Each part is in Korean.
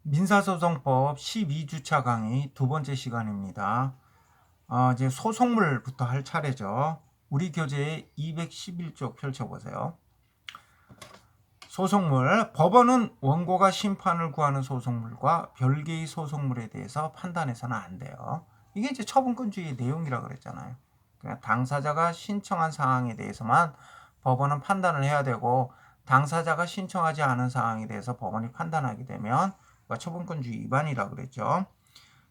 민사소송법 12주차 강의 두 번째 시간입니다. 이제 소송물부터 할 차례죠. 우리 교재의 211쪽 펼쳐보세요. 소송물, 법원은 원고가 심판을 구하는 소송물과 별개의 소송물에 대해서 판단해서는 안 돼요. 이게 이제 처분권주의의 내용이라 그랬잖아요. 그러니까 당사자가 신청한 사항에 대해서만 법원은 판단을 해야 되고, 당사자가 신청하지 않은 사항에 대해서 법원이 판단하게 되면 처분권주의 위반이라 그랬죠.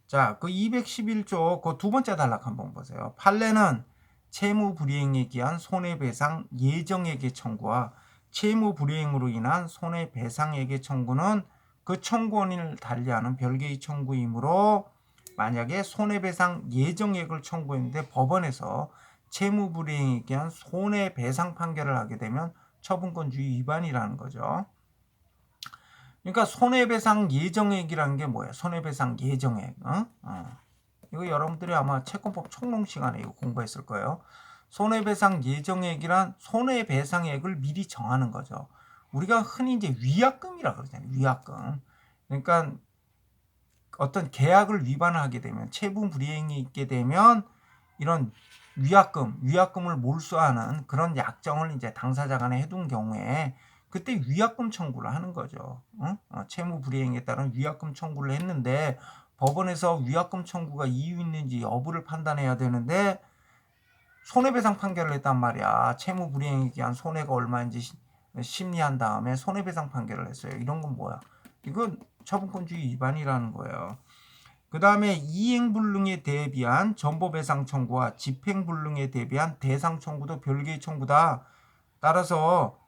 자, 그 211조 그 두 번째 단락 한번 보세요. 판례는 채무 불이행에 기한 손해배상 예정액의 청구와 채무 불이행으로 인한 손해배상액의 청구는 그 청구원을 달리하는 별개의 청구이므로, 만약에 손해배상 예정액을 청구했는데 법원에서 채무 불이행에 기한 손해배상 판결을 하게 되면 처분권주의 위반이라는 거죠. 그러니까 손해배상 예정액이라는 게 뭐예요? 손해배상 예정액. 이거 여러분들이 아마 채권법 총론 시간에 이거 공부했을 거예요. 손해배상 예정액이란 손해배상액을 미리 정하는 거죠. 우리가 흔히 이제 위약금이라고 그러잖아요. 위약금. 그러니까 어떤 계약을 위반을 하게 되면, 채무 불이행이 있게 되면 이런 위약금을 몰수하는 그런 약정을 이제 당사자 간에 해둔 경우에 그때 위약금 청구를 하는 거죠. 채무 불이행에 따른 위약금 청구를 했는데 법원에서 위약금 청구가 이유 있는지 여부를 판단해야 되는데 손해배상 판결을 했단 말이야. 채무 불이행에 대한 손해가 얼마인지 심리한 다음에 손해배상 판결을 했어요. 이런 건 뭐야? 이건 처분권주의 위반이라는 거예요. 그 다음에 이행불능에 대비한 전보배상 청구와 집행불능에 대비한 대상 청구도 별개의 청구다. 따라서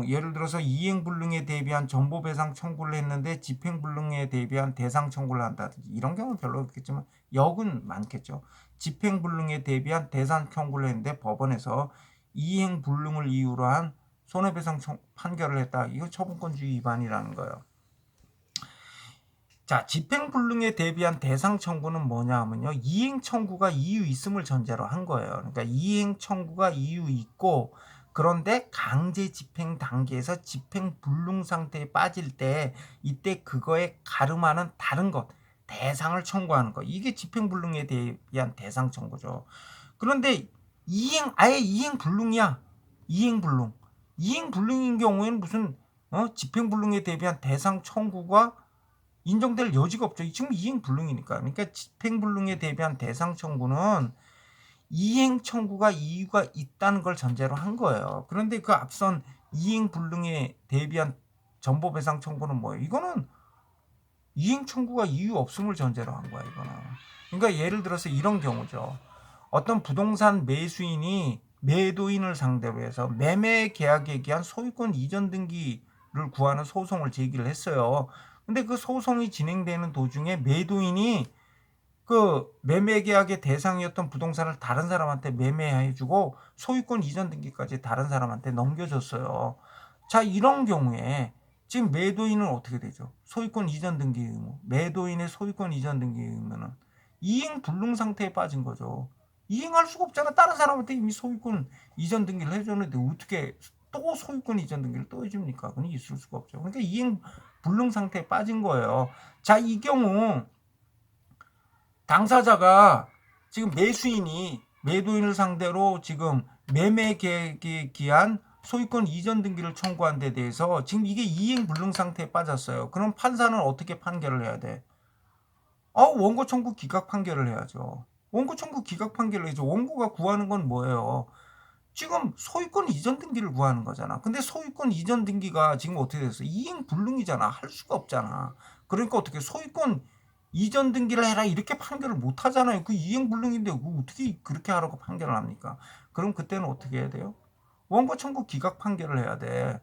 예를 들어서 이행불능에 대비한 전보배상 청구를 했는데 집행불능에 대비한 대상 청구를 한다든지, 이런 경우는 별로 없겠지만 역은 많겠죠. 집행불능에 대비한 대상 청구를 했는데 법원에서 이행불능을 이유로 한 손해배상 판결을 했다. 이거 처분권주의 위반이라는 거예요. 자, 집행불능에 대비한 대상 청구는 뭐냐 하면요, 이행 청구가 이유 있음을 전제로 한 거예요. 그러니까 이행 청구가 이유 있고, 그런데 강제 집행 단계에서 집행불능 상태에 빠질 때 이때 그거에 가름하는 다른 것, 대상을 청구하는 거, 이게 집행불능에 대한 대상 청구죠. 그런데 아예 이행불능이야. 이행불능인 경우에는 무슨 집행불능에 대비한 대상 청구가 인정될 여지가 없죠. 지금 이행불능이니까. 그러니까 집행불능에 대비한 대상 청구는 이행 청구가 이유가 있다는 걸 전제로 한 거예요. 그런데 그 앞선 이행불능에 대비한 전보배상 청구는 뭐예요? 이거는 이행 청구가 이유 없음을 전제로 한 거야, 이거는. 그러니까 예를 들어서 이런 경우죠. 어떤 부동산 매수인이 매도인을 상대로 해서 매매 계약에 기한 소유권 이전 등기를 구하는 소송을 제기를 했어요. 근데 그 소송이 진행되는 도중에 매도인이 그 매매 계약의 대상이었던 부동산을 다른 사람한테 매매해주고 소유권 이전 등기까지 다른 사람한테 넘겨줬어요. 자, 이런 경우에 지금 매도인은 어떻게 되죠? 소유권 이전 등기 의무. 매도인의 소유권 이전 등기 의무는 이행 불능 상태에 빠진 거죠. 이행할 수가 없잖아. 다른 사람한테 이미 소유권 이전 등기를 해줬는데 어떻게 또 소유권 이전 등기를 또 해줍니까? 그건 있을 수가 없죠. 그러니까 이행 불능 상태에 빠진 거예요. 자, 이 경우 당사자가 지금 매수인이 매도인을 상대로 지금 매매 계획에 기한 소유권 이전 등기를 청구한 데 대해서 지금 이게 이행 불능 상태에 빠졌어요. 그럼 판사는 어떻게 판결을 해야 돼? 원고 청구 기각 판결을 해야죠. 원고 청구 기각 판결을 해야죠. 원고가 구하는 건 뭐예요? 지금 소유권 이전 등기를 구하는 거잖아. 근데 소유권 이전 등기가 지금 어떻게 됐어? 이행 불능이잖아. 할 수가 없잖아. 그러니까 어떻게 소유권 이전 등기를 해라 이렇게 판결을 못 하잖아요. 그 이행 불능인데 어떻게 그렇게 하라고 판결을 합니까? 그럼 그때는 어떻게 해야 돼요? 원고 청구 기각 판결을 해야 돼.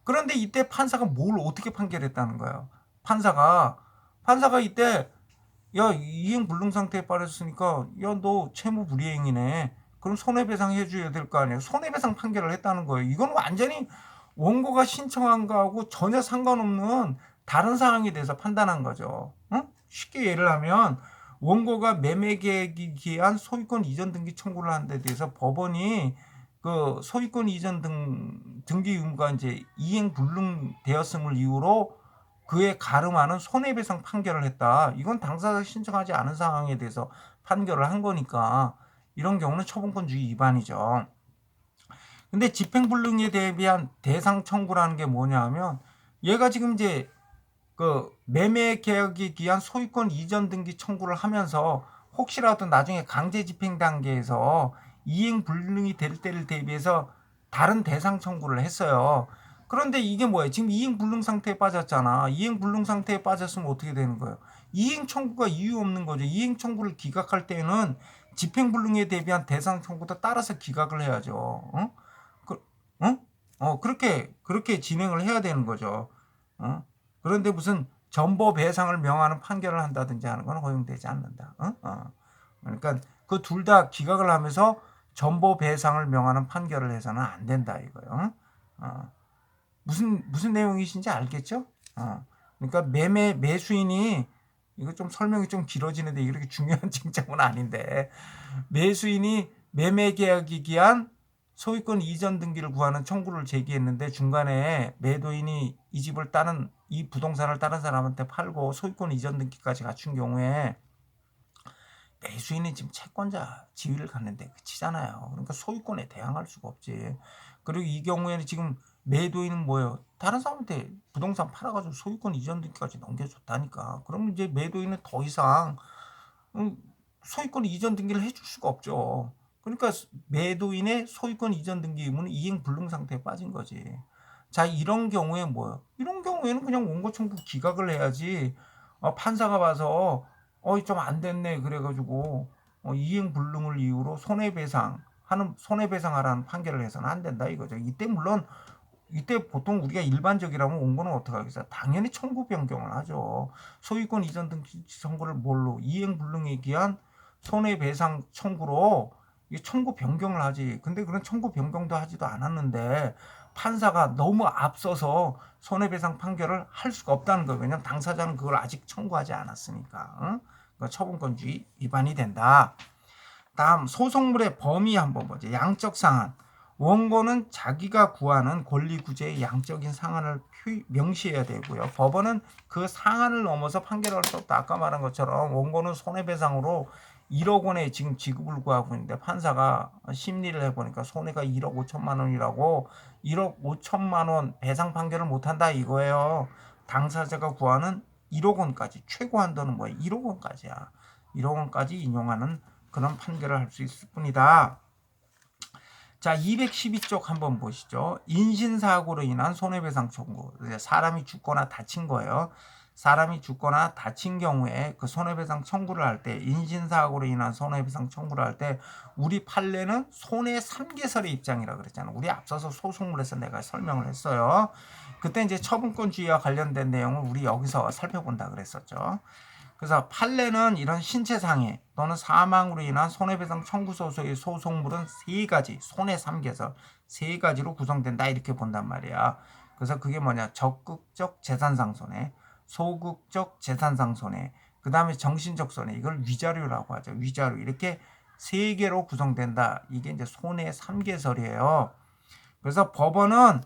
그런데 이때 판사가 뭘 어떻게 판결했다는 거야? 판사가 이때 야, 이행 불능 상태에 빠졌으니까 야, 너 채무 불이행이네. 그럼 손해배상 해줘야 될 거 아니에요. 손해배상 판결을 했다는 거예요. 이건 완전히 원고가 신청한 거하고 전혀 상관없는 다른 사항에 대해서 판단한 거죠. 쉽게 예를 하면 원고가 매매 계획에 기한 소유권 이전 등기 청구를 한 데 대해서 법원이 그 소유권 이전 등기 의무가 이제 이행 불능 되었음을 이유로 그에 가름하는 손해배상 판결을 했다. 이건 당사자가 신청하지 않은 상황에 대해서 판결을 한 거니까 이런 경우는 처분권주의 위반이죠. 근데 집행불능에 대한 대상 청구라는 게 뭐냐 하면 얘가 지금 이제 그 매매 계약에 기한 소유권 이전 등기 청구를 하면서 혹시라도 나중에 강제 집행 단계에서 이행 불능이 될 때를 대비해서 다른 대상 청구를 했어요. 그런데 이게 뭐예요? 지금 이행 불능 상태에 빠졌잖아. 이행 불능 상태에 빠졌으면 어떻게 되는 거예요? 이행 청구가 이유 없는 거죠. 이행 청구를 기각할 때는 집행 불능에 대비한 대상 청구도 따라서 기각을 해야죠. 어? 어? 그렇게 진행을 해야 되는 거죠. 어? 그런데 무슨 전보 배상을 명하는 판결을 한다든지 하는 건 허용되지 않는다. 그러니까 그 둘 다 기각을 하면서 전보 배상을 명하는 판결을 해서는 안 된다 이거요. 무슨 내용이신지 알겠죠? 그러니까 매수인이 이거 좀 설명이 좀 길어지는데 이렇게 중요한 쟁점은 아닌데 매수인이 매매 계약이 기한 소유권 이전 등기를 구하는 청구를 제기했는데 중간에 매도인이 이 부동산을 다른 사람한테 팔고 소유권 이전 등기까지 갖춘 경우에 매수인이 지금 채권자 지위를 갖는데 그치잖아요. 그러니까 소유권에 대항할 수가 없지. 그리고 이 경우에는 지금 매도인은 뭐예요? 다른 사람한테 부동산 팔아가지고 소유권 이전 등기까지 넘겨줬다니까. 그러면 이제 매도인은 더 이상 소유권 이전 등기를 해줄 수가 없죠. 그러니까 매도인의 소유권 이전 등기 의무는 이행 불능 상태에 빠진 거지. 자, 이런 경우에 뭐예요? 이런 경우에는 그냥 원고 청구 기각을 해야지. 판사가 봐서 좀 안 됐네 그래가지고 이행 불능을 이유로 손해배상하라는 판결을 해서는 안 된다 이거죠. 이때 보통 우리가 일반적이라면 원고는 어떻게 하겠어요? 당연히 청구 변경을 하죠. 소유권 이전 등기 청구를 뭘로 이행 불능에 기한 손해배상 청구로 청구 변경을 하지. 근데 그런 청구 변경도 하지도 않았는데 판사가 너무 앞서서 손해배상 판결을 할 수가 없다는 거예요. 왜냐하면 당사자는 그걸 아직 청구하지 않았으니까. 그러니까 처분권주의 위반이 된다. 다음 소송물의 범위 한번 보죠. 양적 상한. 원고는 자기가 구하는 권리구제의 양적인 상한을 명시해야 되고요. 법원은 그 상한을 넘어서 판결할 수 없다. 아까 말한 것처럼 원고는 손해배상으로 1억 원에 지금 지급을 구하고 있는데 판사가 심리를 해보니까 손해가 1억 5천만 원이라고 1억 5천만 원 배상 판결을 못한다 이거예요. 당사자가 구하는 1억 원까지 최고 한도는 뭐예요? 1억 원까지야. 1억 원까지 인용하는 그런 판결을 할 수 있을 뿐이다. 자, 212쪽 한번 보시죠. 인신사고로 인한 손해배상 청구. 사람이 죽거나 다친 거예요. 사람이 죽거나 다친 경우에 그 손해배상 청구를 할 때, 인신사고로 인한 손해배상 청구를 할 때, 우리 판례는 손해 3개설의 입장이라 그랬잖아. 우리 앞서서 소송물에서 내가 설명을 했어요. 그때 이제 처분권주의와 관련된 내용을 우리 여기서 살펴본다 그랬었죠. 그래서 판례는 이런 신체상해 또는 사망으로 인한 손해배상 청구소의 소송물은 세 가지, 손해 3개설, 세 가지로 구성된다 이렇게 본단 말이야. 그래서 그게 뭐냐? 적극적 재산상 손해, 소극적 재산상 손해, 그 다음에 정신적 손해, 이걸 위자료라고 하죠. 위자료. 이렇게 세 개로 구성된다. 이게 이제 손해 3개설이에요. 그래서 법원은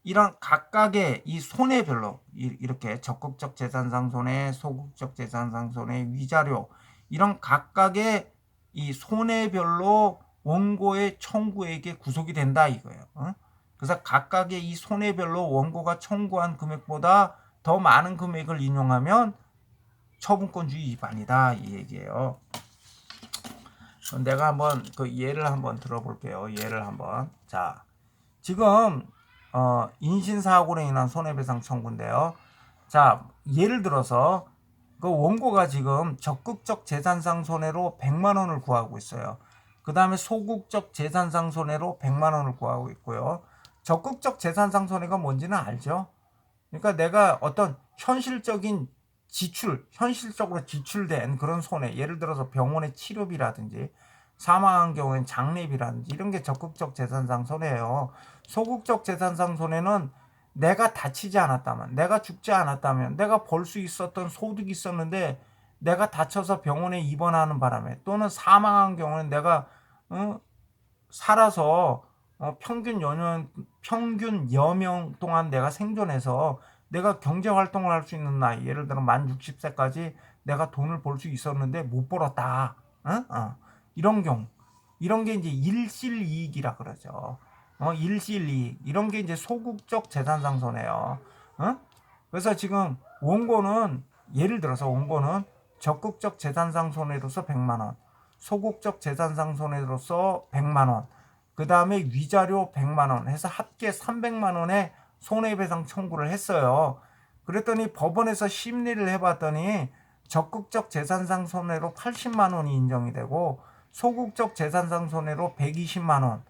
이런 각각의 이 손해별로 이렇게 적극적 재산상 손해, 소극적 재산상 손해, 위자료 이런 각각의 이 손해별로 원고의 청구액에 구속이 된다 이거예요. 그래서 각각의 이 손해별로 원고가 청구한 금액보다 더 많은 금액을 인용하면 처분권주의 위반이다 이 얘기예요. 내가 한번 그 예를 한번 들어볼게요. 예를 한번. 자, 지금 인신사고로 인한 손해배상 청구인데요. 자, 예를 들어서 그 원고가 지금 적극적 재산상 손해로 100만 원을 구하고 있어요. 그 다음에 소극적 재산상 손해로 100만 원을 구하고 있고요. 적극적 재산상 손해가 뭔지는 알죠? 그러니까 내가 어떤 현실적으로 지출된 그런 손해, 예를 들어서 병원의 치료비라든지 사망한 경우엔 장례비라든지 이런 게 적극적 재산상 손해예요. 소극적 재산상 손해는 내가 다치지 않았다면, 내가 죽지 않았다면, 내가 벌 수 있었던 소득이 있었는데 내가 다쳐서 병원에 입원하는 바람에 또는 사망한 경우는 내가 살아서 평균 여명 동안 내가 생존해서 내가 경제 활동을 할 수 있는 나이, 예를 들어 만 60세까지 내가 돈을 벌 수 있었는데 못 벌었다. 이런 경우, 이런 게 이제 일실이익이라 그러죠. 일실이익, 이런 게 이제 소극적 재산상손해요. 그래서 지금 원고는, 예를 들어서 원고는 적극적 재산상손해로서 100만 원, 소극적 재산상손해로서 100만 원, 그 다음에 위자료 100만 원 해서 합계 300만 원의 손해배상 청구를 했어요. 그랬더니 법원에서 심리를 해봤더니 적극적 재산상 손해로 80만 원이 인정이 되고 소극적 재산상 손해로 120만 원,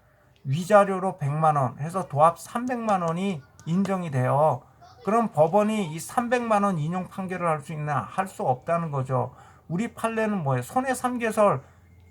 위자료로 100만 원 해서 도합 300만 원이 인정이 돼요. 그럼 법원이 이 300만 원 인용 판결을 할 수 있나? 할 수 없다는 거죠. 우리 판례는 뭐예요? 손해 3개설,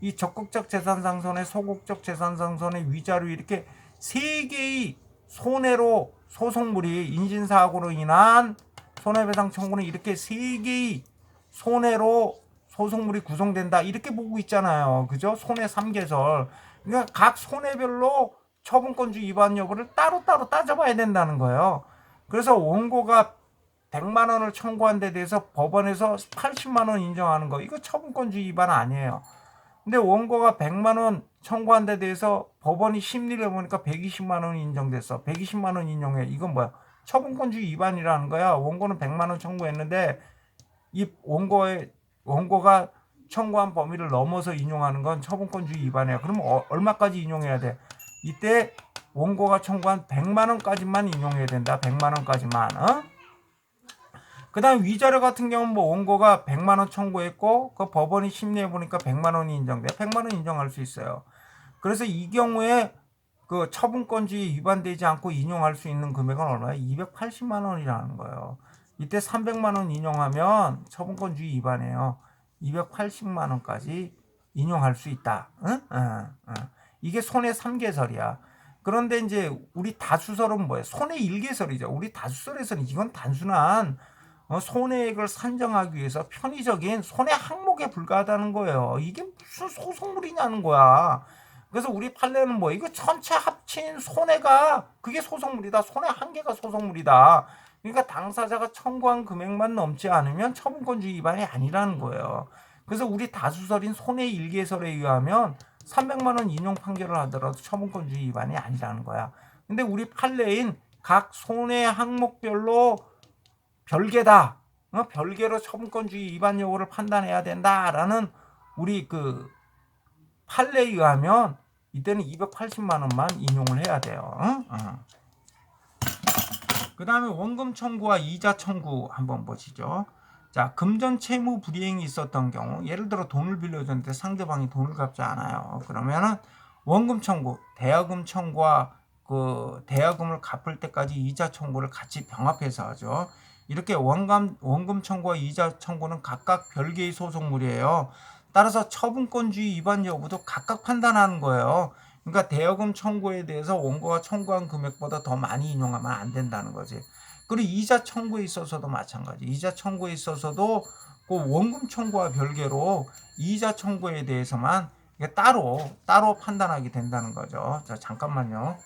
이 적극적 재산상 손해, 소극적 재산상 손해, 위자료, 이렇게 세 개의 손해로 소송물이, 인신사고로 인한 손해배상 청구는 이렇게 세 개의 손해로 소송물이 구성된다, 이렇게 보고 있잖아요. 그죠? 손해 3개설. 그러니까 각 손해별로 처분권주 위반 여부를 따로따로 따져봐야 된다는 거예요. 그래서 원고가 100만 원을 청구한 데 대해서 법원에서 80만 원 인정하는 거, 이거 처분권주 위반 아니에요. 근데 원고가 100만 원 청구한 데 대해서 법원이 심리를 해보니까 120만 원이 인정됐어. 120만 원 인용해. 이건 뭐야? 처분권주 위반이라는 거야. 원고는 100만 원 청구했는데 이 원고가 청구한 범위를 넘어서 인용하는 건 처분권주 위반이야. 그러면 얼마까지 인용해야 돼? 이때 원고가 청구한 100만 원까지만 인용해야 된다. 100만 원까지만. 그 다음 위자료 같은 경우는 뭐 원고가 100만 원 청구했고 그 법원이 심리해 보니까 100만 원이 인정돼. 100만 원 인정할 수 있어요. 그래서 이 경우에 그 처분권주의 위반되지 않고 인용할 수 있는 금액은 얼마야? 280만 원이라는 거예요. 이때 300만 원 인용하면 처분권주의 위반이에요. 280만 원까지 인용할 수 있다. 이게 손해 3개설이야. 그런데 이제 우리 다수설은 뭐예요? 손해 1개설이죠. 우리 다수설에서는 이건 단순한 손해액을 산정하기 위해서 편의적인 손해 항목에 불과하다는 거예요. 이게 무슨 소송물이냐는 거야. 그래서 우리 판례는 뭐 이거 전체 합친 손해가 그게 소송물이다. 손해 한 개가 소송물이다. 그러니까 당사자가 청구한 금액만 넘지 않으면 처분권주 위반이 아니라는 거예요. 그래서 우리 다수설인 손해 1개설에 의하면 300만 원 인용 판결을 하더라도 처분권주 위반이 아니라는 거야. 근데 우리 판례인 각 손해 항목별로 별개다. 별개로 처분권주의 위반 여부를 판단해야 된다라는 우리 그 판례에 의하면 이때는 280만 원만 인용을 해야 돼요. 그 다음에 원금 청구와 이자 청구 한번 보시죠. 자, 금전 채무 불이행이 있었던 경우, 예를 들어 돈을 빌려줬는데 상대방이 돈을 갚지 않아요. 그러면은 원금 청구, 대여금 청구와 그 대여금을 갚을 때까지 이자 청구를 같이 병합해서 하죠. 이렇게 원금 청구와 이자 청구는 각각 별개의 소송물이에요. 따라서 처분권주의 위반 여부도 각각 판단하는 거예요. 그러니까 대여금 청구에 대해서 원고가 청구한 금액보다 더 많이 인용하면 안 된다는 거지. 그리고 이자 청구에 있어서도 마찬가지. 이자 청구에 있어서도 그 원금 청구와 별개로 이자 청구에 대해서만 따로 판단하게 된다는 거죠. 자, 잠깐만요.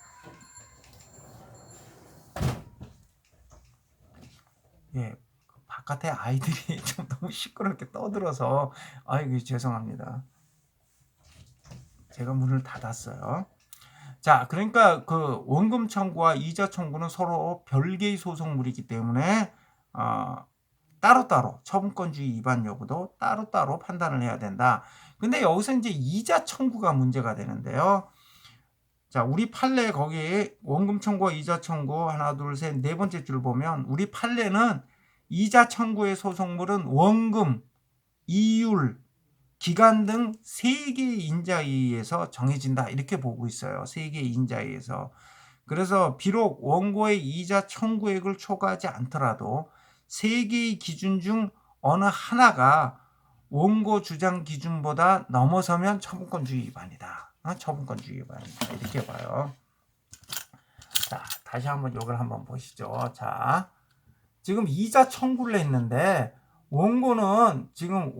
예, 바깥에 아이들이 좀 너무 시끄럽게 떠들어서 아이고 죄송합니다. 제가 문을 닫았어요. 자, 그러니까 그 원금 청구와 이자 청구는 서로 별개의 소송물이기 때문에 따로따로 처분권주의 위반 여부도 따로따로 판단을 해야 된다. 근데 여기서 이제 이자 청구가 문제가 되는데요. 자, 우리 판례 거기에 원금 청구와 이자 청구 하나 둘 셋 네 번째 줄 보면 우리 판례는 이자 청구의 소송물은 원금, 이율, 기간 등 3개의 인자에 의해서 정해진다, 이렇게 보고 있어요. 3개의 인자에 의해서. 그래서 비록 원고의 이자 청구액을 초과하지 않더라도 3개의 기준 중 어느 하나가 원고 주장 기준보다 넘어서면 처분권주의 위반이다. 처분권주의 위반이다. 이렇게 봐요. 자, 다시 한번 이걸 한번 보시죠. 자, 지금 이자 청구를 했는데 원고는 지금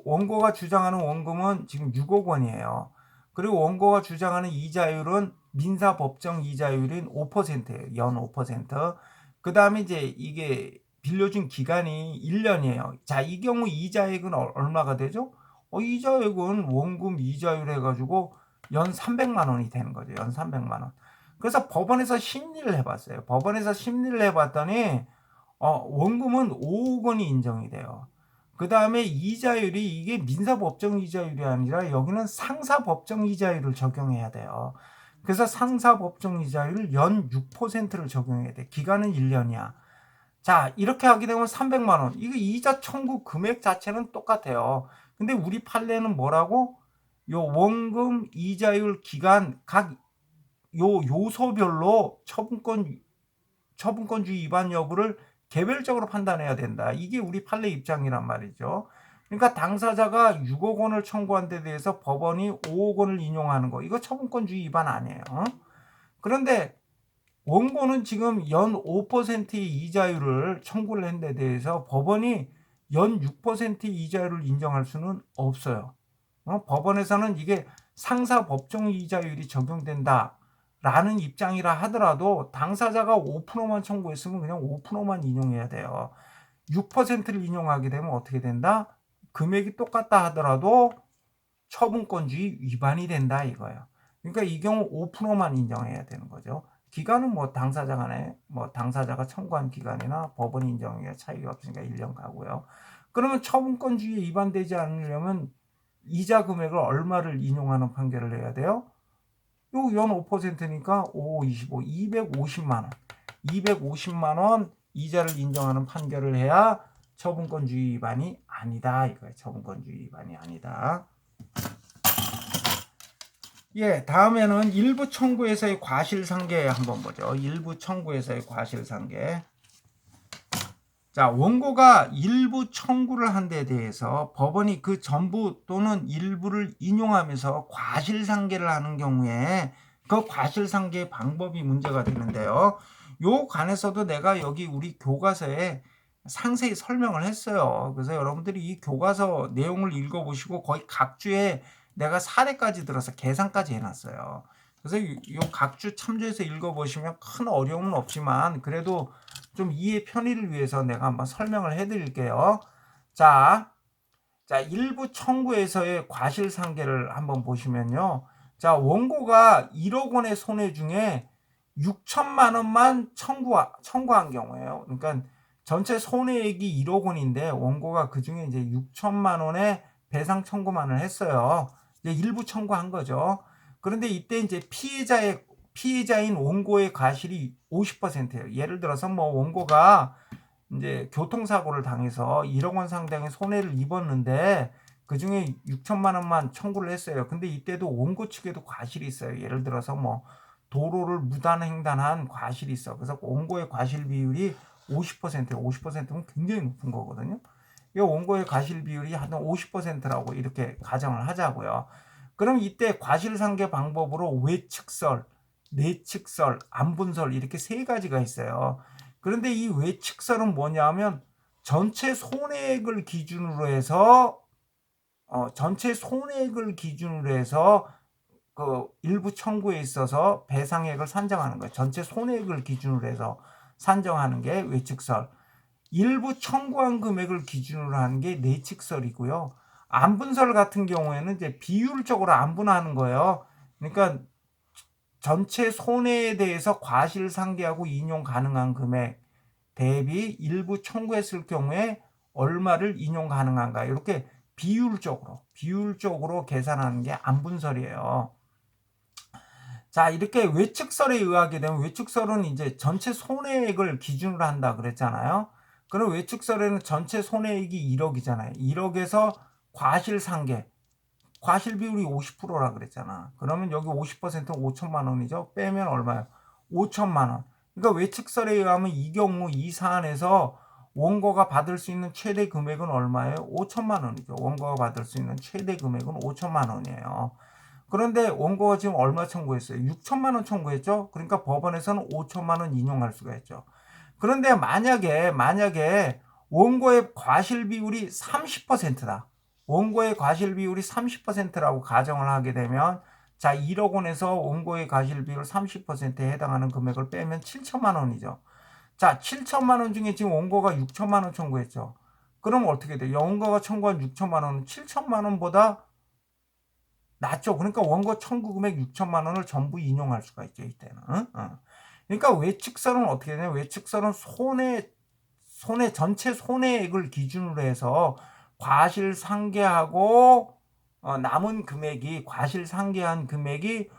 원고가 주장하는 원금은 지금 6억 원이에요. 그리고 원고가 주장하는 이자율은 민사법정 이자율인 5%예요. 연 5%. 그 다음에 이제 이게 빌려준 기간이 1년이에요. 자, 이 경우 이자액은 얼마가 되죠? 이자액은 원금 이자율 해가지고 연 300만 원이 되는 거죠. 연 300만 원. 그래서 법원에서 심리를 해봤어요. 법원에서 심리를 해봤더니 원금은 5억 원이 인정이 돼요. 그 다음에 이자율이 이게 민사법정 이자율이 아니라 여기는 상사법정 이자율을 적용해야 돼요. 그래서 상사법정 이자율 연 6%를 적용해야 돼. 기간은 1년이야. 자, 이렇게 하게 되면 300만 원. 이거 이자 청구 금액 자체는 똑같아요. 근데 우리 판례는 뭐라고? 요 원금 이자율 기간 각 요 요소별로 처분권주의 위반 여부를 개별적으로 판단해야 된다. 이게 우리 판례 입장이란 말이죠. 그러니까 당사자가 6억 원을 청구한 데 대해서 법원이 5억 원을 인용하는 거. 이거 처분권주의 위반 아니에요. 그런데 원고는 지금 연 5%의 이자율을 청구를 한 데 대해서 법원이 연 6% 이자율을 인정할 수는 없어요. 법원에서는 이게 상사 법정 이자율이 적용된다 라는 입장이라 하더라도 당사자가 5%만 청구했으면 그냥 5%만 인용해야 돼요. 6%를 인용하게 되면 어떻게 된다? 금액이 똑같다 하더라도 처분권주의 위반이 된다 이거예요. 그러니까 이 경우 5%만 인정해야 되는 거죠. 기간은 뭐 당사자 간에 뭐 당사자가 청구한 기간이나 법원 인정에 차이가 없으니까 1년 가고요. 그러면 처분권주의에 위반되지 않으려면 이자 금액을 얼마를 인용하는 판결을 해야 돼요? 요 연 5%니까 5, 25, 250만 원. 250만 원 이자를 인정하는 판결을 해야 처분권주의 위반이 아니다 이거예요. 처분권주의 위반이 아니다. 예, 다음에는 일부 청구에서의 과실상계 한번 보죠. 일부 청구에서의 과실상계. 자, 원고가 일부 청구를 한 데 대해서 법원이 그 전부 또는 일부를 인용하면서 과실상계를 하는 경우에 그 과실상계의 방법이 문제가 되는데요. 요 관해서도 내가 여기 우리 교과서에 상세히 설명을 했어요. 그래서 여러분들이 이 교과서 내용을 읽어보시고 거의 각 주에 내가 사례까지 들어서 계산까지 해놨어요. 그래서 요 각 주 참조해서 읽어보시면 큰 어려움은 없지만 그래도 좀 이해 편의를 위해서 내가 한번 설명을 해드릴게요. 자, 일부 청구에서의 과실상계를 한번 보시면요. 자, 원고가 1억 원의 손해 중에 6천만 원만 청구한 경우에요. 그러니까 전체 손해액이 1억 원인데 원고가 그 중에 이제 6천만 원의 배상 청구만을 했어요. 이제 일부 청구한 거죠. 그런데 이때 이제 피해자인 원고의 과실이 50%예요. 예를 들어서 뭐 원고가 이제 교통사고를 당해서 1억 원 상당의 손해를 입었는데 그 중에 6천만 원만 청구를 했어요. 근데 이때도 원고 측에도 과실이 있어요. 예를 들어서 뭐 도로를 무단횡단한 과실이 있어. 그래서 원고의 과실 비율이 50%예요. 50%면 굉장히 높은 거거든요. 이 원고의 과실 비율이 한 50%라고 이렇게 가정을 하자고요. 그럼 이때 과실상계 방법으로 외측설, 내측설, 안분설 이렇게 세 가지가 있어요. 그런데 이 외측설은 뭐냐면 전체 손해액을 기준으로 해서 그 일부 청구에 있어서 배상액을 산정하는 거예요. 전체 손해액을 기준으로 해서 산정하는 게 외측설. 일부 청구한 금액을 기준으로 하는 게 내측설이고요. 안분설 같은 경우에는 이제 비율적으로 안분하는 거예요. 그러니까 전체 손해에 대해서 과실상계하고 인용 가능한 금액 대비 일부 청구했을 경우에 얼마를 인용 가능한가 이렇게 비율적으로 계산하는 게 안분설이에요. 자, 이렇게 외측설에 의하게 되면 외측설은 이제 전체 손해액을 기준으로 한다 그랬잖아요. 그럼 외측설에는 전체 손해액이 1억이잖아요. 1억에서 과실상계 과실 비율이 50%라 그랬잖아. 그러면 여기 50%는 5천만 원이죠. 빼면 얼마요? 5천만 원. 그러니까 외측설에 의하면 이 경우 이 사안에서 원고가 받을 수 있는 최대 금액은 얼마예요? 5천만 원이죠. 원고가 받을 수 있는 최대 금액은 5천만 원이에요. 그런데 원고가 지금 얼마 청구했어요? 6천만 원 청구했죠. 그러니까 법원에서는 5천만 원 인용할 수가 있죠. 그런데 만약에 원고의 과실 비율이 30%다. 원고의 과실 비율이 30%라고 가정을 하게 되면 자 1억 원에서 원고의 과실 비율 30%에 해당하는 금액을 빼면 7천만 원이죠. 자, 7천만 원 중에 지금 원고가 6천만 원 청구했죠. 그럼 어떻게 돼요? 원고가 청구한 6천만 원은 7천만 원보다 낮죠. 그러니까 원고 청구 금액 6천만 원을 전부 인용할 수가 있죠, 이때는. 그러니까 외측설은 어떻게 되냐? 외측설은 손해 전체 손해액을 기준으로 해서 과실상계하고 남은 금액이 과실상계한 금액이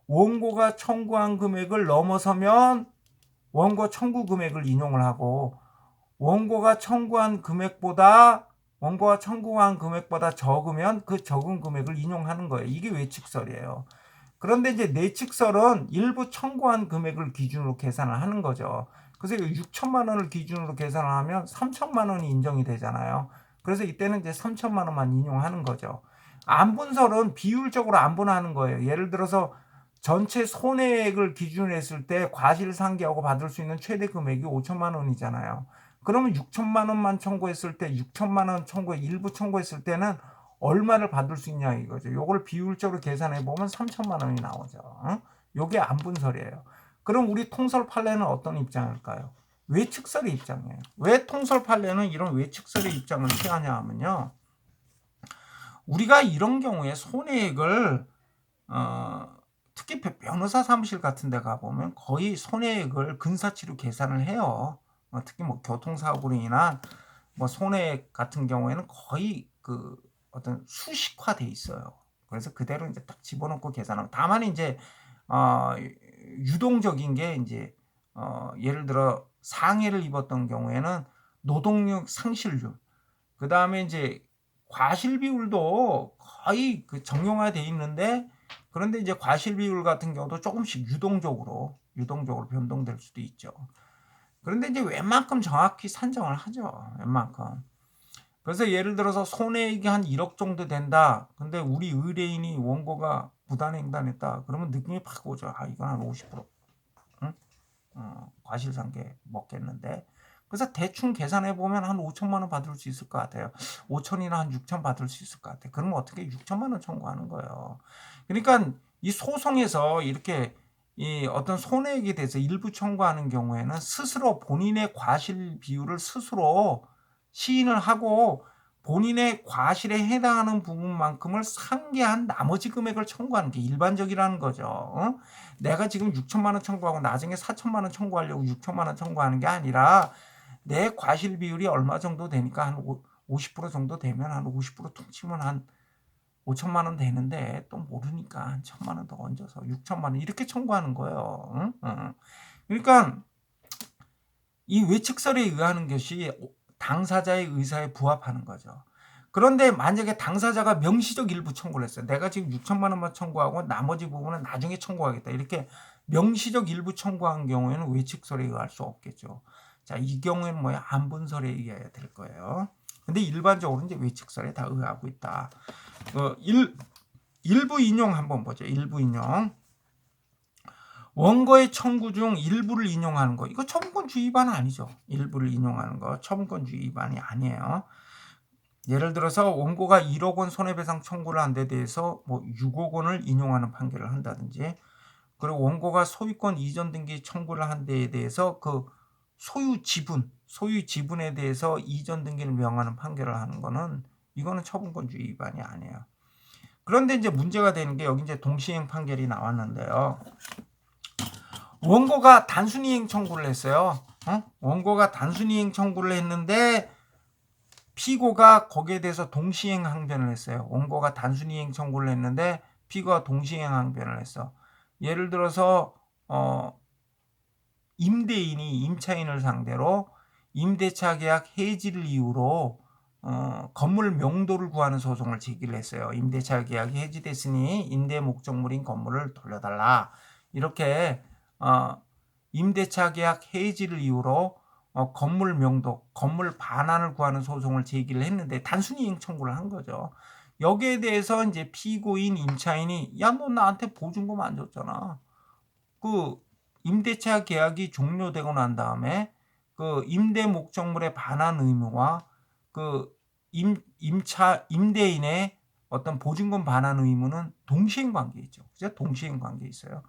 원고가 청구한 금액을 넘어서면 원고 청구 금액을 인용을 하고 원고가 청구한 금액보다 적으면 그 적은 금액을 인용하는 거예요. 이게 외측설이에요. 그런데 이제 내측설은 일부 청구한 금액을 기준으로 계산을 하는 거죠. 그래서 6천만 원을 기준으로 계산을 하면 3천만 원이 인정이 되잖아요. 그래서 이때는 이제 3천만 원만 인용하는 거죠. 안분설은 비율적으로 안분하는 거예요. 예를 들어서 전체 손해액을 기준으로 했을 때 과실상계하고 받을 수 있는 최대 금액이 5천만 원이잖아요. 그러면 6천만 원만 청구했을 때 6천만 원 일부 청구했을 때는 얼마를 받을 수 있냐 이거죠. 요걸 비율적으로 계산해 보면 3천만 원이 나오죠. 요게 안분설이에요. 그럼 우리 통설 판례는 어떤 입장일까요? 외측설의 입장이에요. 왜 통설 판례는 이런 외측설의 입장을 취하냐 하면요. 우리가 이런 경우에 손해액을 특히 변호사 사무실 같은 데 가보면 거의 손해액을 근사치로 계산을 해요. 특히 뭐 교통사고로 인한 뭐 손해액 같은 경우에는 거의 그 어떤 수식화돼 있어요. 그래서 그대로 이제 딱 집어넣고 계산하고 다만 이제 유동적인 게 이제 예를 들어 상해를 입었던 경우에는 노동력 상실률, 그 다음에 이제 과실 비율도 거의 그 정형화돼 있는데 그런데 이제 과실 비율 같은 경우도 조금씩 유동적으로 변동될 수도 있죠. 그런데 이제 웬만큼 정확히 산정을 하죠. 웬만큼. 그래서 예를 들어서 손해액이 한 1억 정도 된다. 근데 우리 의뢰인이 원고가 부당행단했다. 그러면 느낌이 팍 오죠. 이건 한 50%. 응? 과실상계 먹겠는데. 그래서 대충 계산해 보면 한 5천만 원 받을 수 있을 것 같아요. 5천이나 한 6천 받을 수 있을 것 같아요. 그러면 어떻게 6천만 원 청구하는 거예요. 그러니까 이 소송에서 이렇게 이 어떤 손해액에 대해서 일부 청구하는 경우에는 스스로 본인의 과실 비율을 스스로 시인을 하고 본인의 과실에 해당하는 부분만큼을 상계한 나머지 금액을 청구하는 게 일반적이라는 거죠. 내가 지금 6천만 원 청구하고 나중에 4천만 원 청구하려고 6천만 원 청구하는 게 아니라 내 과실 비율이 얼마 정도 되니까 한 50% 정도 되면 한 50% 퉁치면 한 5천만 원 되는데 또 모르니까 한 1천만 원 더 얹어서 6천만 원 이렇게 청구하는 거예요. 그러니까 이 외측설에 의하는 것이 당사자의 의사에 부합하는 거죠. 그런데 만약에 당사자가 명시적 일부 청구를 했어요. 내가 지금 6천만 원만 청구하고 나머지 부분은 나중에 청구하겠다. 이렇게 명시적 일부 청구한 경우에는 외측설에 의할 수 없겠죠. 자, 이 경우에는 뭐야? 안분설에 의해야 될 거예요. 근데 일반적으로 이제 외측설에 다 의하고 있다. 일부 인용 한번 보죠. 일부 인용. 원고의 청구 중 일부를 인용하는 거. 이거 처분권주의 위반 아니죠. 일부를 인용하는 거. 처분권주의 위반이 아니에요. 예를 들어서 원고가 1억 원 손해배상 청구를 한 데 대해서 뭐 6억 원을 인용하는 판결을 한다든지 그리고 원고가 소유권 이전 등기 청구를 한 데에 대해서 그 소유 지분에 대해서 이전 등기를 명하는 판결을 하는 거는 이거는 처분권주의 위반이 아니에요. 그런데 이제 문제가 되는 게 여기 이제 동시행 판결이 나왔는데요. 원고가 단순이행 청구를 했어요. 원고가 단순이행 청구를 했는데 피고가 거기에 대해서 동시행 항변을 했어요. 원고가 단순이행 청구를 했는데 피고가 동시행 항변을 했어. 예를 들어서 임대인이 임차인을 상대로 임대차 계약 해지를 이유로 건물 명도를 구하는 소송을 제기를 했어요. 임대차 계약이 해지됐으니 임대 목적물인 건물을 돌려달라. 이렇게 임대차 계약 해지를 이유로 건물 명도, 건물 반환을 구하는 소송을 제기를 했는데 단순히 이행 청구를 한 거죠. 여기에 대해서 이제 피고인 임차인이 야, 너 나한테 보증금 안 줬잖아. 그 임대차 계약이 종료되고 난 다음에 그 임대 목적물의 반환 의무와 그 임대인의 어떤 보증금 반환 의무는 동시행 관계이죠. 그죠? 동시행 관계 있어요.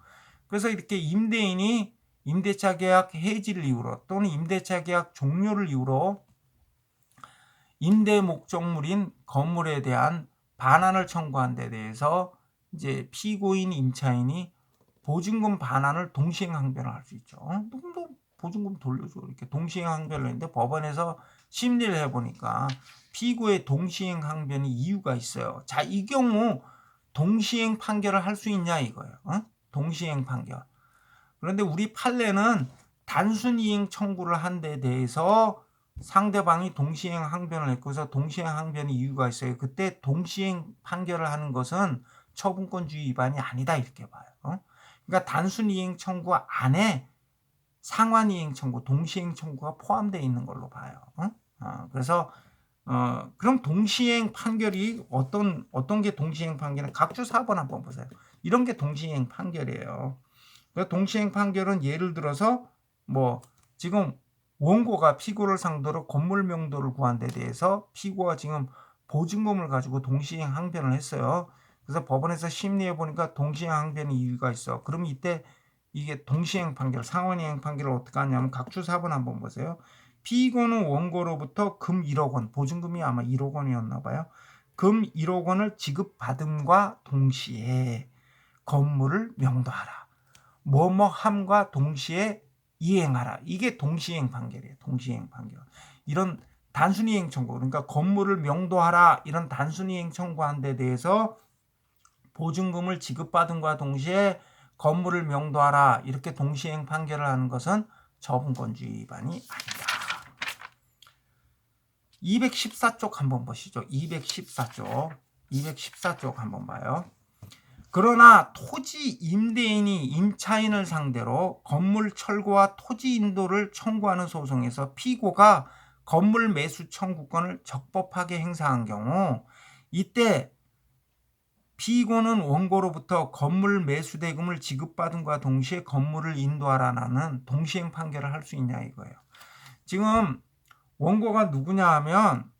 그래서 이렇게 임대인이 임대차 계약 해지를 이유로 또는 임대차 계약 종료를 이유로 임대 목적물인 건물에 대한 반환을 청구한 데 대해서 이제 피고인 임차인이 보증금 반환을 동시행 항변을 할 수 있죠. 너 보증금 돌려줘 이렇게 동시행 항변을 했는데 법원에서 심리를 해보니까 피고의 동시행 항변이 이유가 있어요. 자, 이 경우 동시행 판결을 할 수 있냐 이거예요. 동시행 판결. 그런데 우리 판례는 단순이행 청구를 한 데 대해서 상대방이 동시행 항변을 했고서 동시행 항변의 이유가 있어요. 그때 동시행 판결을 하는 것은 처분권주의 위반이 아니다 이렇게 봐요. 그러니까 단순이행 청구 안에 상환이행 청구, 동시행 청구가 포함되어 있는 걸로 봐요. 그래서 그럼 동시행 판결이 어떤 게 동시행 판결은 각주 4번 한번 보세요. 이런 게 동시행 판결이에요. 동시행 판결은 예를 들어서 뭐 지금 원고가 피고를 상대로 건물 명도를 구한 데 대해서 피고가 지금 보증금을 가지고 동시행 항변을 했어요. 그래서 법원에서 심리해 보니까 동시행 항변의 이유가 있어. 그럼 이때 이게 동시행 판결, 상환이행 판결을 어떻게 하냐면 각주 4번 한번 보세요. 피고는 원고로부터 금 1억 원, 보증금이 아마 1억 원이었나 봐요. 금 1억 원을 지급받음과 동시에 건물을 명도하라. 뭐뭐함과 동시에 이행하라. 이게 동시행 판결이에요. 동시행 판결. 이런 단순이행 청구, 그러니까 건물을 명도하라 이런 단순이행 청구한 데 대해서 보증금을 지급받음과 동시에 건물을 명도하라 이렇게 동시행 판결을 하는 것은 처분권주의 위반이 아니다. 214쪽 한번 보시죠. 214쪽 한번 봐요. 그러나 토지 임대인이 임차인을 상대로 건물 철거와 토지 인도를 청구하는 소송에서 피고가 건물 매수 청구권을 적법하게 행사한 경우 이때 피고는 원고로부터 건물 매수 대금을 지급받음과 동시에 건물을 인도하라는 동시행 판결을 할 수 있냐 이거예요. 지금 원고가 누구냐 하면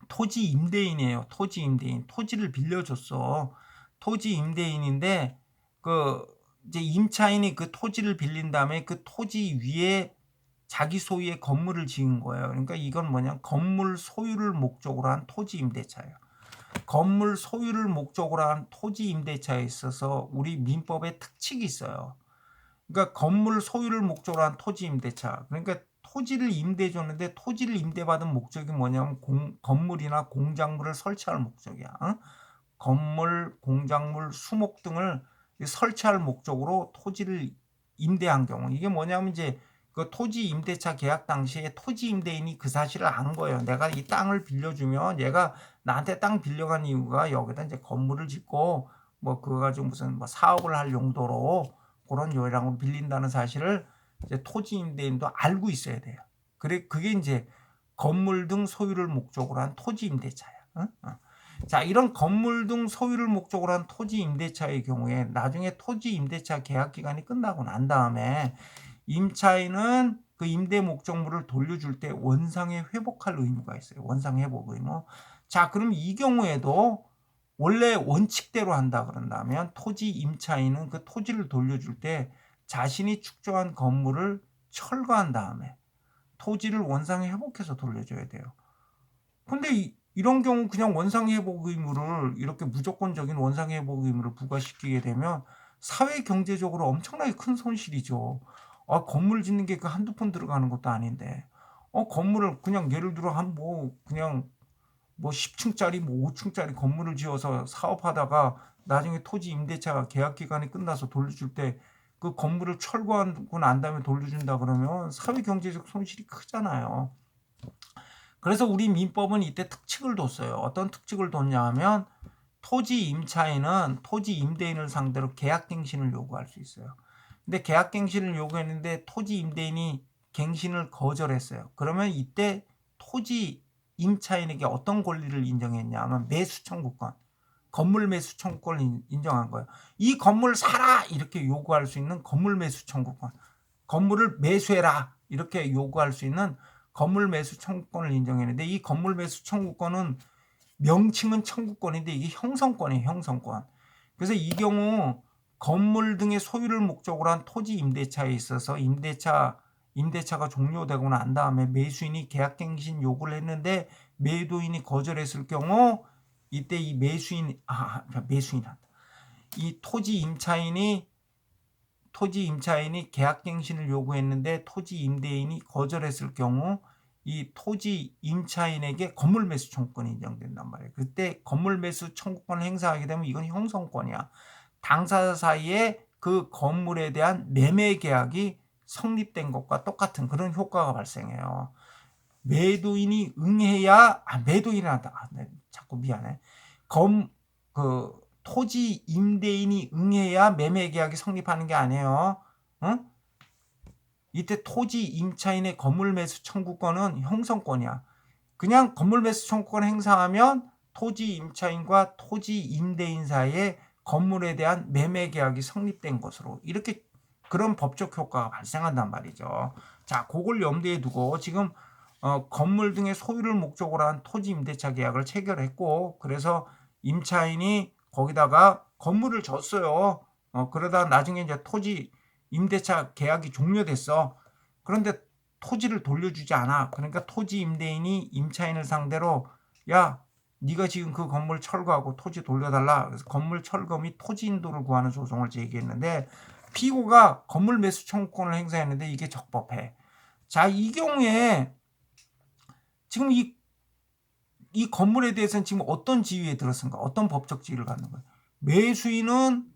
토지 임대인이에요. 토지 임대인. 토지를 빌려줬어. 토지 임대인인데 그 이제 임차인이 그 토지를 빌린 다음에 그 토지 위에 자기 소유의 건물을 지은 거예요. 그러니까 이건 뭐냐? 건물 소유를 목적으로 한 토지 임대차예요. 건물 소유를 목적으로 한 토지 임대차에 있어서 우리 민법에 특칙이 있어요. 그러니까 건물 소유를 목적으로 한 토지 임대차. 그러니까 토지를 임대해 줬는데 토지를 임대받은 목적이 뭐냐면 건물이나 공작물을 설치할 목적이야. 건물, 공작물, 수목 등을 설치할 목적으로 토지를 임대한 경우 이게 뭐냐면 이제 그 토지 임대차 계약 당시에 토지 임대인이 그 사실을 안 거예요. 내가 이 땅을 빌려주면 얘가 나한테 땅 빌려간 이유가 여기다 이제 건물을 짓고 뭐 그거 가지고 무슨 뭐 사업을 할 용도로 그런 요량으로 빌린다는 사실을 이제 토지 임대인도 알고 있어야 돼요. 그래 그게 이제 건물 등 소유를 목적으로 한 토지 임대차야. 자, 이런 건물 등 소유를 목적으로 한 토지 임대차의 경우에 나중에 토지 임대차 계약 기간이 끝나고 난 다음에 임차인은 그 임대 목적물을 돌려줄 때 원상에 회복할 의무가 있어요. 원상 회복 의무. 자, 그럼 이 경우에도 원래 원칙대로 한다 그런다면 토지 임차인은 그 토지를 돌려줄 때 자신이 축조한 건물을 철거한 다음에 토지를 원상에 회복해서 돌려줘야 돼요. 근데 이런 경우 그냥 원상회복 의무를 이렇게 무조건적인 원상회복 의무를 부과시키게 되면 사회 경제적으로 엄청나게 큰 손실이죠. 건물 짓는 게 그 한두 푼 들어가는 것도 아닌데 건물을 그냥 예를 들어 그냥 뭐 10층짜리 뭐 5층짜리 건물을 지어서 사업하다가 나중에 토지 임대차 계약 기간이 끝나서 돌려줄 때 그 건물을 철거하고 난 다음에 돌려준다 그러면 사회 경제적 손실이 크잖아요. 그래서 우리 민법은 이때 특칙을 뒀어요. 어떤 특칙을 뒀냐 하면 토지 임차인은 토지 임대인을 상대로 계약갱신을 요구할 수 있어요. 근데 계약갱신을 요구했는데 토지 임대인이 갱신을 거절했어요. 그러면 이때 토지 임차인에게 어떤 권리를 인정했냐 하면 매수 청구권, 건물 매수 청구권을 인정한 거예요. 이 건물 사라 이렇게 요구할 수 있는 건물 매수 청구권, 건물을 매수해라 이렇게 요구할 수 있는 건물 매수 청구권을 인정했는데 이 건물 매수 청구권은 명칭은 청구권인데 이게 형성권이에요. 형성권. 그래서 이 경우 건물 등의 소유를 목적으로 한 토지 임대차에 있어서 임대차가 종료되고 난 다음에 매수인이 계약갱신 요구를 했는데 매도인이 거절했을 경우 이때 이 매수인한다. 이 토지 임차인이 계약갱신을 요구했는데 토지 임대인이 거절했을 경우 이 토지 임차인에게 건물 매수 청구권이 인정된단 말이에요. 그때 건물 매수 청구권을 행사하게 되면 이건 형성권이야. 당사자 사이에 그 건물에 대한 매매 계약이 성립된 것과 똑같은 그런 효과가 발생해요. 매도인이 응해야 매도인이란다. 자꾸 미안해. 토지 임대인이 응해야 매매 계약이 성립하는 게 아니에요. 응? 이때 토지 임차인의 건물 매수 청구권은 형성권이야. 그냥 건물 매수 청구권 행사하면 토지 임차인과 토지 임대인 사이에 건물에 대한 매매 계약이 성립된 것으로 이렇게 그런 법적 효과가 발생한단 말이죠. 자, 그걸 염두에 두고 지금 건물 등의 소유를 목적으로 한 토지 임대차 계약을 체결했고 그래서 임차인이 거기다가 건물을 줬어요. 그러다 나중에 이제 토지 임대차 계약이 종료됐어. 그런데 토지를 돌려주지 않아. 그러니까 토지 임대인이 임차인을 상대로 야, 네가 지금 그 건물 철거하고 토지 돌려달라. 그래서 건물 철거 및 토지 인도를 구하는 소송을 제기했는데 피고가 건물 매수 청구권을 행사했는데 이게 적법해. 자, 이 경우에 지금 이 건물에 대해서는 지금 어떤 지위에 들었습니까? 어떤 법적 지위를 갖는 거예요? 매수인은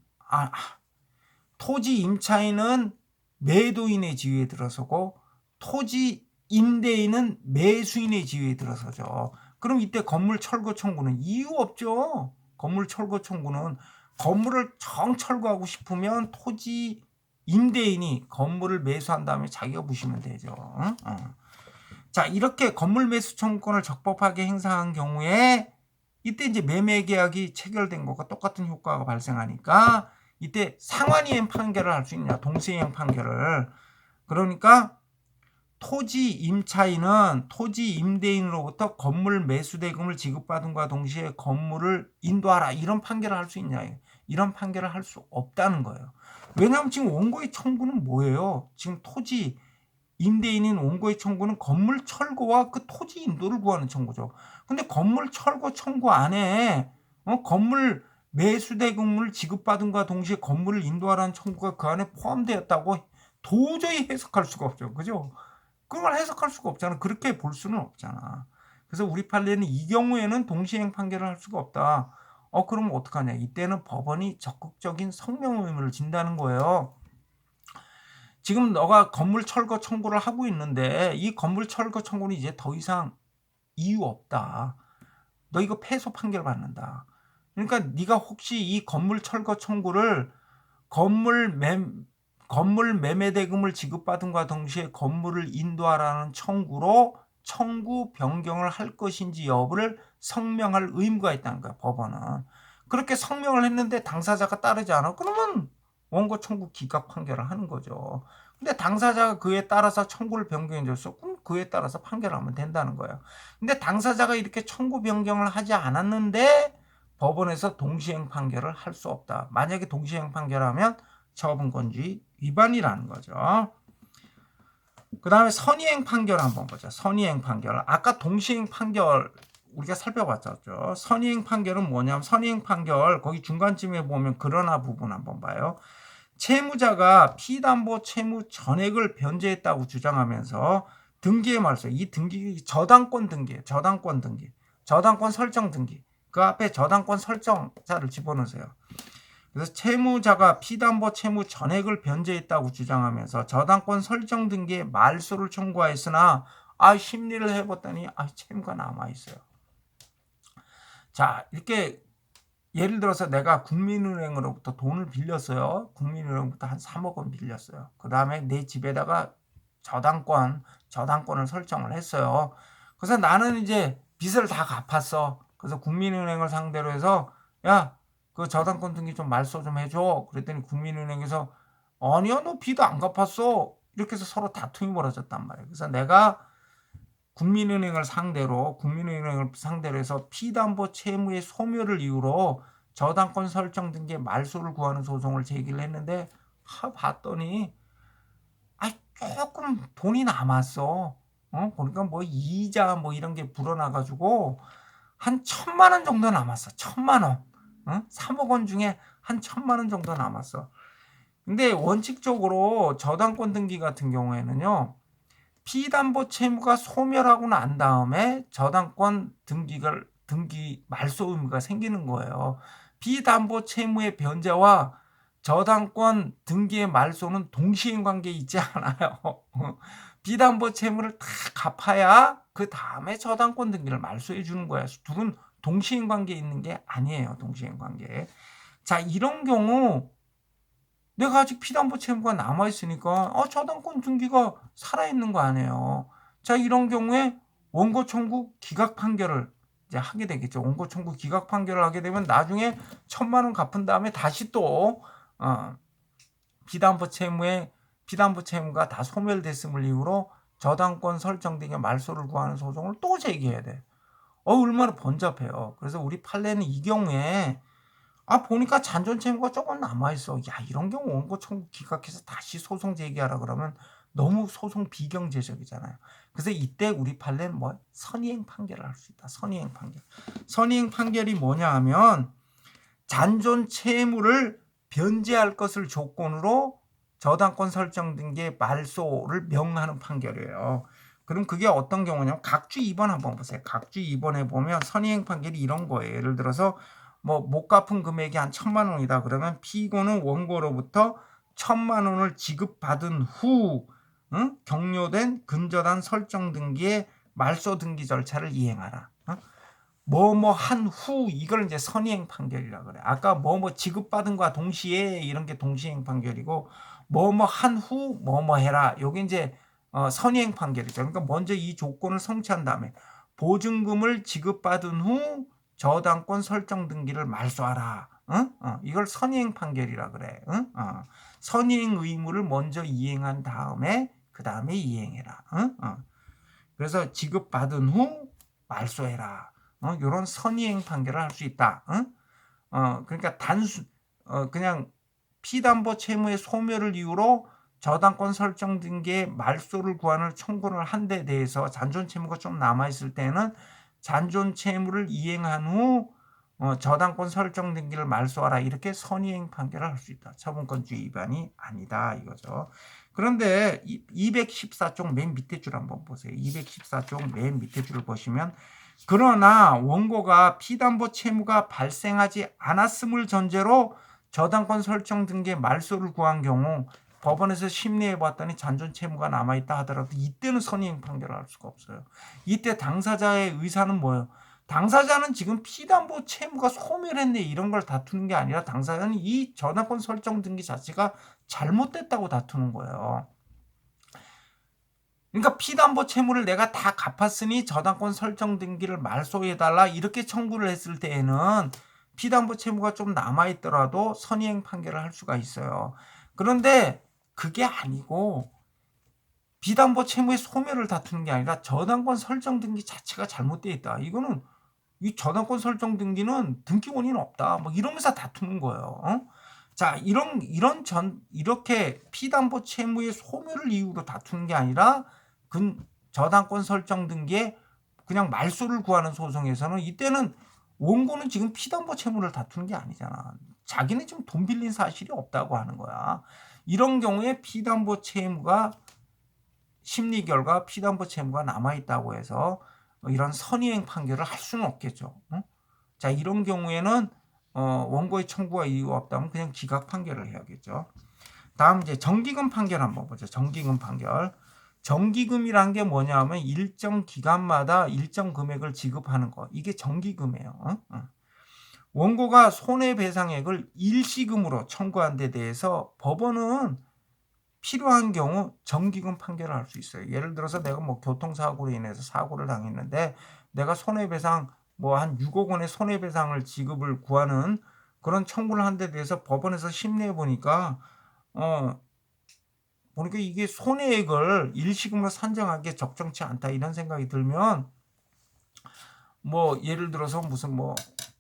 토지 임차인은 매도인의 지위에 들어서고 토지 임대인은 매수인의 지위에 들어서죠. 그럼 이때 건물 철거 청구는 이유 없죠. 건물 철거 청구는 건물을 철거하고 싶으면 토지 임대인이 건물을 매수한 다음에 자기가 부시면 되죠. 자, 이렇게 건물 매수 청구권을 적법하게 행사한 경우에 이때 이제 매매 계약이 체결된 것과 똑같은 효과가 발생하니까 이때 상환이행 판결을 할 수 있냐, 동시이행 판결을. 그러니까 토지 임차인은 토지 임대인으로부터 건물 매수 대금을 지급받은과 동시에 건물을 인도하라 이런 판결을 할 수 있냐, 이런 판결을 할 수 없다는 거예요. 왜냐하면 지금 원고의 청구는 뭐예요? 지금 토지 임대인인 원고의 청구는 건물 철거와 그 토지 인도를 구하는 청구죠. 근데 건물 철거 청구 안에 건물 매수 대금을 지급받은과 동시에 건물을 인도하라는 청구가 그 안에 포함되었다고 도저히 해석할 수가 없죠. 그죠? 그걸 해석할 수가 없잖아. 그렇게 볼 수는 없잖아. 그래서 우리 판례는 이 경우에는 동시행 판결을 할 수가 없다. 그럼 어떡하냐. 이때는 법원이 적극적인 성명 의무를 진다는 거예요. 지금 너가 건물 철거 청구를 하고 있는데 이 건물 철거 청구는 이제 더 이상 이유 없다. 너 이거 패소 판결 받는다. 그러니까 네가 혹시 이 건물 철거 청구를 건물 매매 대금을 지급받은과 동시에 건물을 인도하라는 청구로 청구 변경을 할 것인지 여부를 성명할 의무가 있다는 거야, 법원은. 그렇게 성명을 했는데 당사자가 따르지 않아? 그러면 원고 청구 기각 판결을 하는 거죠. 근데 당사자가 그에 따라서 청구를 변경해 줬어. 그럼 그에 따라서 판결하면 된다는 거예요. 근데 당사자가 이렇게 청구 변경을 하지 않았는데 법원에서 동시행 판결을 할 수 없다. 만약에 동시행 판결하면 처분권주의 위반이라는 거죠. 그 다음에 선의행 판결 한번 보자. 선의행 판결. 아까 동시행 판결 우리가 살펴봤었죠. 선의행 판결은 뭐냐면 선의행 판결 거기 중간쯤에 보면 그러나 부분 한번 봐요. 채무자가 피담보 채무 전액을 변제했다고 주장하면서 등기에 말서 이 등기 저당권 등기, 저당권 설정 등기. 그 앞에 저당권 설정자를 집어넣으세요. 그래서 채무자가 피담보 채무 전액을 변제했다고 주장하면서 저당권 설정 등기에 말소를 청구하였으나 심리를 해봤더니 채무가 남아있어요. 자, 이렇게 예를 들어서 내가 국민은행으로부터 돈을 빌렸어요. 국민은행부터 한 3억 원 빌렸어요. 그 다음에 내 집에다가 저당권을 설정을 했어요. 그래서 나는 이제 빚을 다 갚았어. 그래서 국민은행을 상대로 해서 야, 그 저당권 등기 좀 말소 좀 해줘. 그랬더니 국민은행에서 아니야, 너 빚도 안 갚았어. 이렇게 해서 서로 다툼이 벌어졌단 말이에요. 그래서 내가 국민은행을 상대로 해서 피담보 채무의 소멸을 이유로 저당권 설정 등기의 말소를 구하는 소송을 제기를 했는데 봤더니 조금 돈이 남았어. 보니까 뭐 이자 뭐 이런 게 불어나가지고 한 1,000만 원 정도 남았어. 1,000만 원. 3억 원 중에 한 1,000만 원 정도 남았어. 근데 원칙적으로 저당권 등기 같은 경우에는요. 피담보 채무가 소멸하고 난 다음에 저당권 등기 말소 의무가 생기는 거예요. 피담보 채무의 변제와 저당권 등기의 말소는 동시인 관계에 있지 않아요. 비담보 채무를 다 갚아야 그 다음에 저당권 등기를 말소해 주는 거야. 둘은 동시인 관계에 있는 게 아니에요. 동시인 관계. 자, 이런 경우 내가 아직 피담보 채무가 남아있으니까 저당권 등기가 살아있는 거 아니에요. 자, 이런 경우에 원고 청구 기각 판결을 이제 하게 되겠죠. 원고 청구 기각 판결을 하게 되면 나중에 1,000만 원 갚은 다음에 다시 또 피담보 채무가 다 소멸됐음을 이유로 저당권 설정 등의 말소를 구하는 소송을 또 제기해야 돼. 얼마나 번잡해요. 그래서 우리 판례는 이 경우에 보니까 잔존 채무가 조금 남아있어. 야, 이런 경우 원고 청구 기각해서 다시 소송 제기하라 그러면 너무 소송 비경제적이잖아요. 그래서 이때 우리 판례는 선이행 판결을 할 수 있다. 선이행 판결. 선이행 판결이 뭐냐 하면 잔존 채무를 변제할 것을 조건으로 저당권 설정 등기의 말소를 명하는 판결이에요. 그럼 그게 어떤 경우냐면 각주 2번 한번 보세요. 각주 2번에 보면 선이행 판결이 이런 거예요. 예를 들어서 못 갚은 금액이 한 1,000만 원이다. 그러면 피고는 원고로부터 1,000만 원을 지급받은 후 격려된 근저당 설정 등기의 말소 등기 절차를 이행하라. 한 후 이걸 이제 선이행 판결이라 그래. 아까 지급받은 거와 동시에 이런 게 동시행 판결이고 한 후 해라. 요게 이제 선이행 판결이죠. 그러니까 먼저 이 조건을 성취한 다음에 보증금을 지급받은 후 저당권 설정 등기를 말소하라. 이걸 선이행 판결이라 그래. 선이행 의무를 먼저 이행한 다음에 그 다음에 이행해라. 그래서 지급받은 후 말소해라. 이런 선이행 판결을 할 수 있다. 그러니까 그냥 피담보 채무의 소멸을 이유로 저당권 설정 등기의 말소를 구하는 청구를 한 데 대해서 잔존 채무가 좀 남아있을 때는 잔존 채무를 이행한 후 저당권 설정 등기를 말소하라. 이렇게 선이행 판결을 할 수 있다. 처분권주의 위반이 아니다 이거죠. 그런데 214쪽 맨 밑에 줄 한번 보세요. 214쪽 맨 밑에 줄을 보시면 그러나 원고가 피담보 채무가 발생하지 않았음을 전제로 저당권 설정 등기의 말소를 구한 경우 법원에서 심리해 봤더니 잔존 채무가 남아있다 하더라도 이때는 선이행 판결을 할 수가 없어요. 이때 당사자의 의사는 뭐예요? 당사자는 지금 피담보 채무가 소멸했네 이런 걸 다투는 게 아니라 당사자는 이 저당권 설정 등기 자체가 잘못됐다고 다투는 거예요. 그러니까 피담보 채무를 내가 다 갚았으니 저당권 설정 등기를 말소해달라 이렇게 청구를 했을 때에는 피담보 채무가 좀 남아있더라도 선이행 판결을 할 수가 있어요. 그런데 그게 아니고 비담보 채무의 소멸을 다투는 게 아니라 저당권 설정 등기 자체가 잘못되어 있다. 이거는 이 저당권 설정 등기는 등기 원인은 없다. 이러면서 다투는 거예요. 자, 이렇게 피담보 채무의 소멸을 이유로 다투는 게 아니라 저당권 설정 등기에 그냥 말소를 구하는 소송에서는 이때는 원고는 지금 피담보 채무를 다투는 게 아니잖아. 자기는 지금 돈 빌린 사실이 없다고 하는 거야. 이런 경우에 피담보 채무가 심리 결과 피담보 채무가 남아있다고 해서 이런 선이행 판결을 할 수는 없겠죠. 자, 이런 경우에는 원고의 청구가 이유가 없다면 그냥 기각 판결을 해야겠죠. 다음 이제 정기금 판결 한번 보죠. 정기금 판결. 정기금이란 게 뭐냐면 일정 기간마다 일정 금액을 지급하는 거. 이게 정기금이에요. 원고가 손해배상액을 일시금으로 청구한 데 대해서 법원은 필요한 경우 정기금 판결을 할 수 있어요. 예를 들어서 내가 교통사고로 인해서 사고를 당했는데 내가 손해배상 한 6억 원의 손해배상을 지급을 구하는 그런 청구를 한 데 대해서 법원에서 심리해 보니까 이게 손해액을 일시금으로 산정하기에 적정치 않다 이런 생각이 들면 예를 들어서 무슨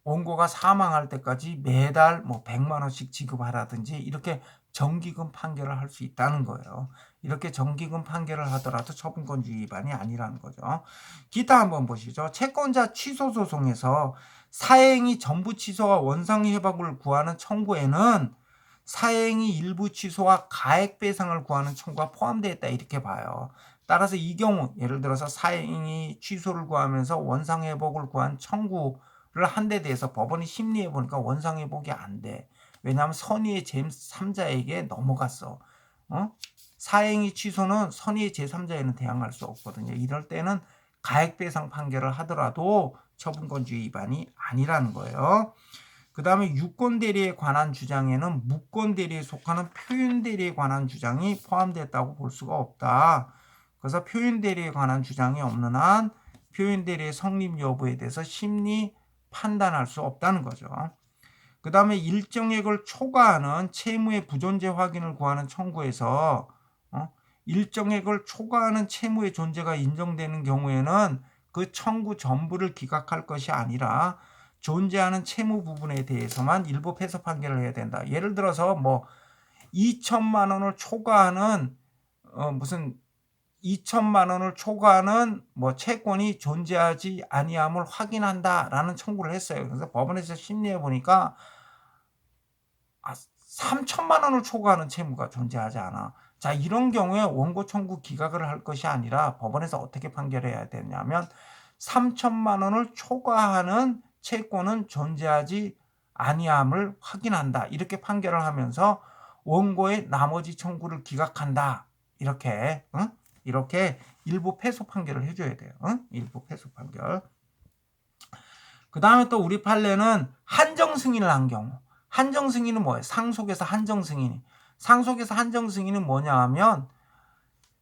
원고가 사망할 때까지 매달 뭐 100만 원씩 지급하라든지 이렇게 정기금 판결을 할 수 있다는 거예요. 이렇게 정기금 판결을 하더라도 처분권주의 위반이 아니라는 거죠. 기타 한번 보시죠. 채권자 취소 소송에서 사행위 전부 취소와 원상회 회복을 구하는 청구에는 사행위 일부 취소와 가액 배상을 구하는 청구가 포함되어 있다 이렇게 봐요. 따라서 이 경우 예를 들어서 사행위 취소를 구하면서 원상회복을 구한 청구를 한 데 대해서 법원이 심리해 보니까 원상회복이 안 돼. 왜냐하면 선의의 제3자에게 넘어갔어. 사행위 취소는 선의의 제3자에는 대항할 수 없거든요. 이럴 때는 가액배상 판결을 하더라도 처분권주의 위반이 아니라는 거예요. 그 다음에 유권대리에 관한 주장에는 무권대리에 속하는 표윤대리에 관한 주장이 포함됐다고 볼 수가 없다. 그래서 표윤대리에 관한 주장이 없는 한 표윤대리의 성립 여부에 대해서 심리 판단할 수 없다는 거죠. 그 다음에 일정액을 초과하는 채무의 부존재 확인을 구하는 청구에서 일정액을 초과하는 채무의 존재가 인정되는 경우에는 그 청구 전부를 기각할 것이 아니라 존재하는 채무 부분에 대해서만 일부 패소 판결을 해야 된다. 예를 들어서 뭐 2천만 원을 초과하는 무슨 2천만 원을 초과하는 뭐 채권이 존재하지 아니함을 확인한다라는 청구를 했어요. 그래서 법원에서 심리해 보니까 3천만 원을 초과하는 채무가 존재하지 않아. 자, 이런 경우에 원고 청구 기각을 할 것이 아니라 법원에서 어떻게 판결해야 되냐면 3천만 원을 초과하는 채권은 존재하지 아니함을 확인한다. 이렇게 판결을 하면서 원고의 나머지 청구를 기각한다. 이렇게 이렇게 일부 패소 판결을 해줘야 돼요. 일부 패소 판결. 그 다음에 또 우리 판례는 한정 승인을 한 경우. 한정 승인은 뭐예요? 상속에서 한정 승인이. 상속에서 한정 승인은 뭐냐 하면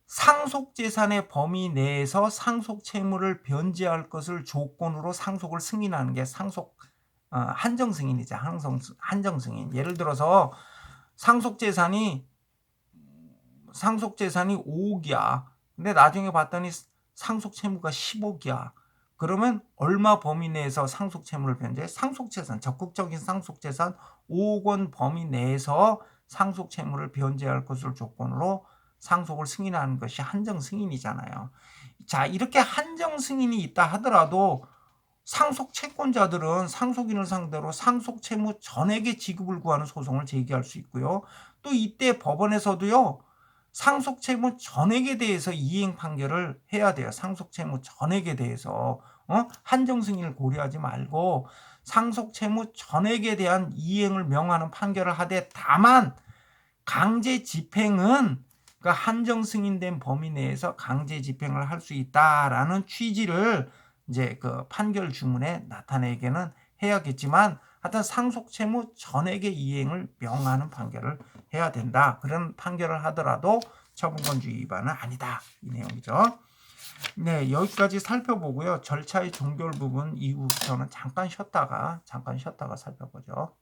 상속 재산의 범위 내에서 상속 채무를 변제할 것을 조건으로 상속을 승인하는 게 상속 한정 승인이죠. 한정 승인. 예를 들어서 상속 재산이 5억이야. 근데 나중에 봤더니 상속 채무가 10억이야. 그러면 얼마 범위 내에서 상속 채무를 변제해? 상속 재산, 적극적인 상속 재산 5억 원 범위 내에서 상속 채무를 변제할 것을 조건으로 상속을 승인하는 것이 한정 승인이잖아요. 자, 이렇게 한정 승인이 있다 하더라도 상속 채권자들은 상속인을 상대로 상속 채무 전액의 지급을 구하는 소송을 제기할 수 있고요. 또 이때 법원에서도요. 상속 채무 전액에 대해서 이행 판결을 해야 돼요. 상속 채무 전액에 대해서 한정 승인을 고려하지 말고 상속 채무 전액에 대한 이행을 명하는 판결을 하되 다만 강제 집행은 그 한정 승인된 범위 내에서 강제 집행을 할 수 있다라는 취지를 이제 그 판결 주문에 나타내게는 해야겠지만 하여튼 상속 채무 전액의 이행을 명하는 판결을 해야 된다. 그런 판결을 하더라도 처분권주의 위반은 아니다. 이 내용이죠. 네, 여기까지 살펴보고요. 절차의 종결 부분 이후부터는 잠깐 쉬었다가 살펴보죠.